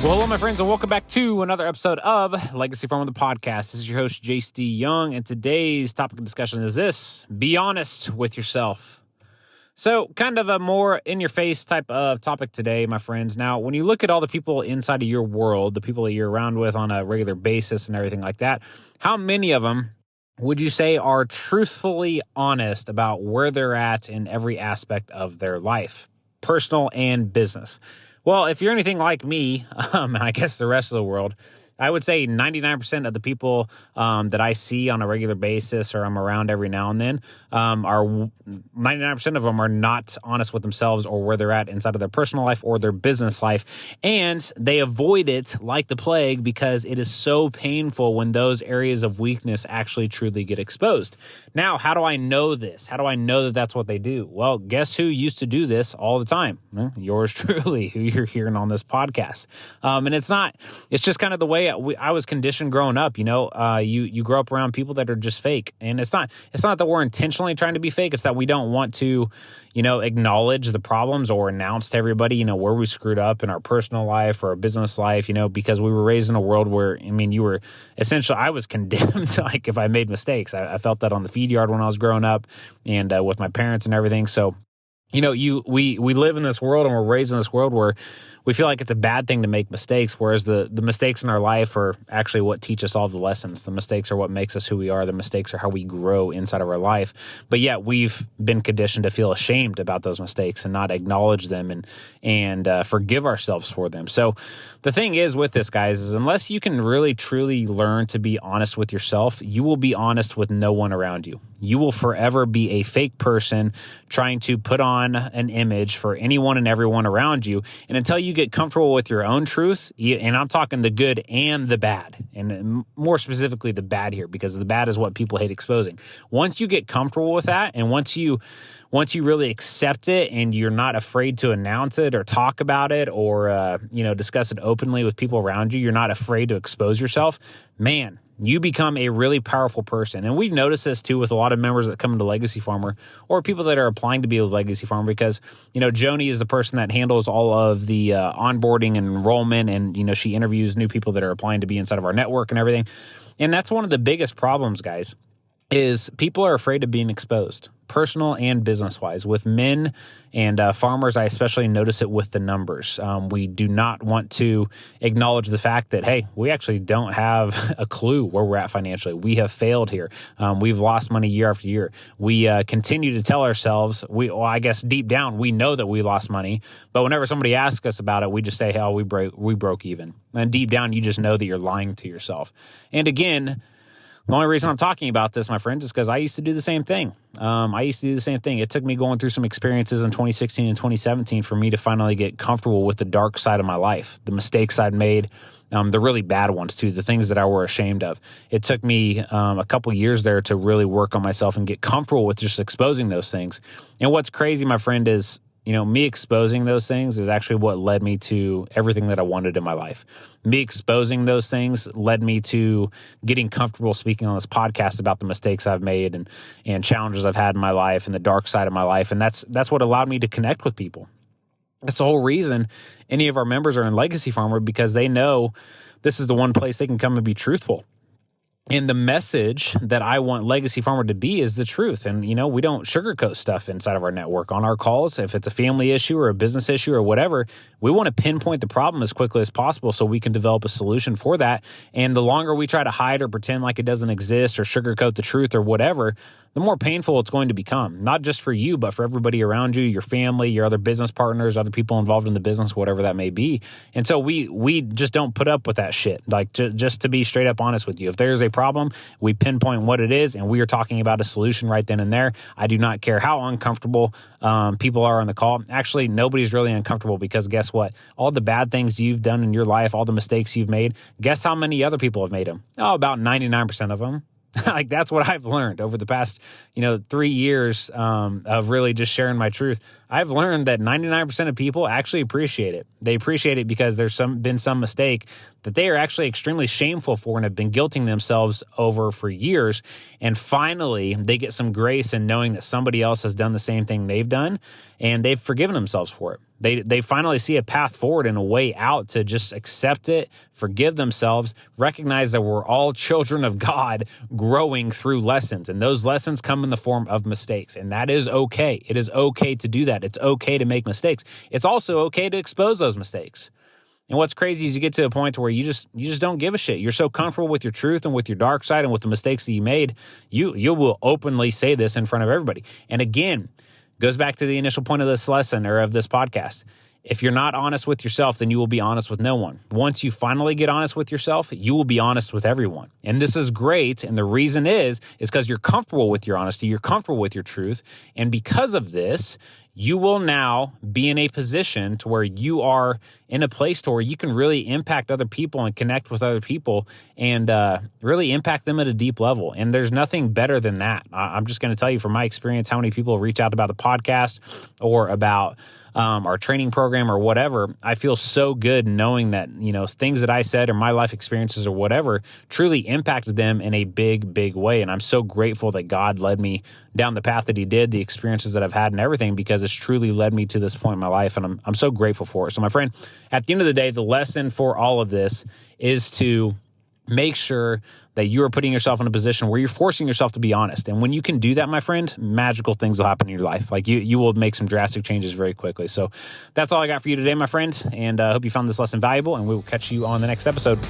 Well, hello, my friends, and welcome back to another episode of Legacy Farmer, the podcast. This is your host, J.C. Young, and today's topic of discussion is this: be honest with yourself. So, kind of a more in-your-face type of topic today, my friends. Now, when you look at all the people inside of your world, the people that you're around with on a regular basis and everything like that, how many of them would you say are truthfully honest about where they're at in every aspect of their life, personal and business? Well, if you're anything like me, and I guess the rest of the world, I would say 99% of the people that I see on a regular basis or I'm around every now and then are 99% of them are not honest with themselves or where they're at inside of their personal life or their business life. And they avoid it like the plague because it is so painful when those areas of weakness actually truly get exposed. Now, how do I know this? How do I know that that's what they do? Well, guess who used to do this all the time? Well, yours truly, who you're hearing on this podcast. And it's just kind of the way I was conditioned growing up. You grow up around people that are just fake, and it's not that we're intentionally trying to be fake. It's that we don't want to, acknowledge the problems or announce to everybody, where we screwed up in our personal life or our business life, because we were raised in a world where, I was condemned. Like if I made mistakes, I felt that on the feed yard when I was growing up and with my parents and everything. So, we live in this world and we're raised in this world where we feel like it's a bad thing to make mistakes, whereas the mistakes in our life are actually what teach us all the lessons. The mistakes are what makes us who we are. The mistakes are how we grow inside of our life. But yet we've been conditioned to feel ashamed about those mistakes and not acknowledge them and forgive ourselves for them. So the thing is with this, guys, is unless you can really, truly learn to be honest with yourself, you will be honest with no one around you. You will forever be a fake person trying to put on an image for anyone and everyone around you. And until you get comfortable with your own truth, and I'm talking the good and the bad, and more specifically the bad here, because the bad is what people hate exposing. Once you get comfortable with that, and once you really accept it and you're not afraid to announce it or talk about it or, discuss it openly with people around you, you're not afraid to expose yourself, man, you become a really powerful person. And we've noticed this too with a lot of members that come into Legacy Farmer or people that are applying to be a Legacy Farmer because, Joni is the person that handles all of the onboarding and enrollment. And, she interviews new people that are applying to be inside of our network and everything. And that's one of the biggest problems, guys, is people are afraid of being exposed, personal and business-wise. With men and farmers, I especially notice it with the numbers. We do not want to acknowledge the fact that, hey, we actually don't have a clue where we're at financially. We have failed here. We've lost money year after year. We continue to tell ourselves, I guess deep down, we know that we lost money, but whenever somebody asks us about it, we just say, hell, we broke even. And deep down, you just know that you're lying to yourself. And again, the only reason I'm talking about this, my friends, is because I used to do the same thing. It took me going through some experiences in 2016 and 2017 for me to finally get comfortable with the dark side of my life, the mistakes I'd made, the really bad ones too, the things that I were ashamed of. It took me a couple years there to really work on myself and get comfortable with just exposing those things. And what's crazy, my friend, is me exposing those things is actually what led me to everything that I wanted in my life. Me exposing those things led me to getting comfortable speaking on this podcast about the mistakes I've made and challenges I've had in my life and the dark side of my life. And that's what allowed me to connect with people. That's the whole reason any of our members are in Legacy Farmer, because they know this is the one place they can come and be truthful. And the message that I want Legacy Farmer to be is the truth. And, we don't sugarcoat stuff inside of our network. On our calls, if it's a family issue or a business issue or whatever, we want to pinpoint the problem as quickly as possible so we can develop a solution for that. And the longer we try to hide or pretend like it doesn't exist or sugarcoat the truth or whatever, the more painful it's going to become, not just for you, but for everybody around you, your family, your other business partners, other people involved in the business, whatever that may be. And so we just don't put up with that shit. Like, just to be straight up honest with you, if there's a problem, we pinpoint what it is, and we are talking about a solution right then and there. I do not care how uncomfortable people are on the call. Actually, nobody's really uncomfortable, because guess what? All the bad things you've done in your life, all the mistakes you've made, guess how many other people have made them? Oh, about 99% of them. Like, that's what I've learned over the past, 3 years of really just sharing my truth. I've learned that 99% of people actually appreciate it. They appreciate it because there's been some mistake that they are actually extremely shameful for and have been guilting themselves over for years. And finally, they get some grace in knowing that somebody else has done the same thing they've done, and they've forgiven themselves for it. They finally see a path forward and a way out to just accept it, forgive themselves, recognize that we're all children of God growing through lessons. And those lessons come in the form of mistakes. And that is okay. It is okay to do that. It's okay to make mistakes. It's also okay to expose those mistakes. And what's crazy is you get to a point where you just don't give a shit. You're so comfortable with your truth and with your dark side and with the mistakes that you made, you will openly say this in front of everybody. And again, goes back to the initial point of this lesson or of this podcast. If you're not honest with yourself, then you will be honest with no one. Once you finally get honest with yourself, you will be honest with everyone. And this is great. And the reason is because you're comfortable with your honesty. You're comfortable with your truth. And because of this, you will now be in a position to where you are in a place to where you can really impact other people and connect with other people and really impact them at a deep level. And there's nothing better than that. I'm just going to tell you from my experience how many people reach out about the podcast or about our training program or whatever. I feel so good knowing that, things that I said or my life experiences or whatever truly impacted them in a big, big way. And I'm so grateful that God led me down the path that he did, the experiences that I've had and everything, because it's truly led me to this point in my life. And I'm so grateful for it. So my friend, at the end of the day, the lesson for all of this is to make sure that you are putting yourself in a position where you're forcing yourself to be honest. And when you can do that, my friend, magical things will happen in your life. Like you will make some drastic changes very quickly. So that's all I got for you today, my friend. And I hope you found this lesson valuable, and we will catch you on the next episode.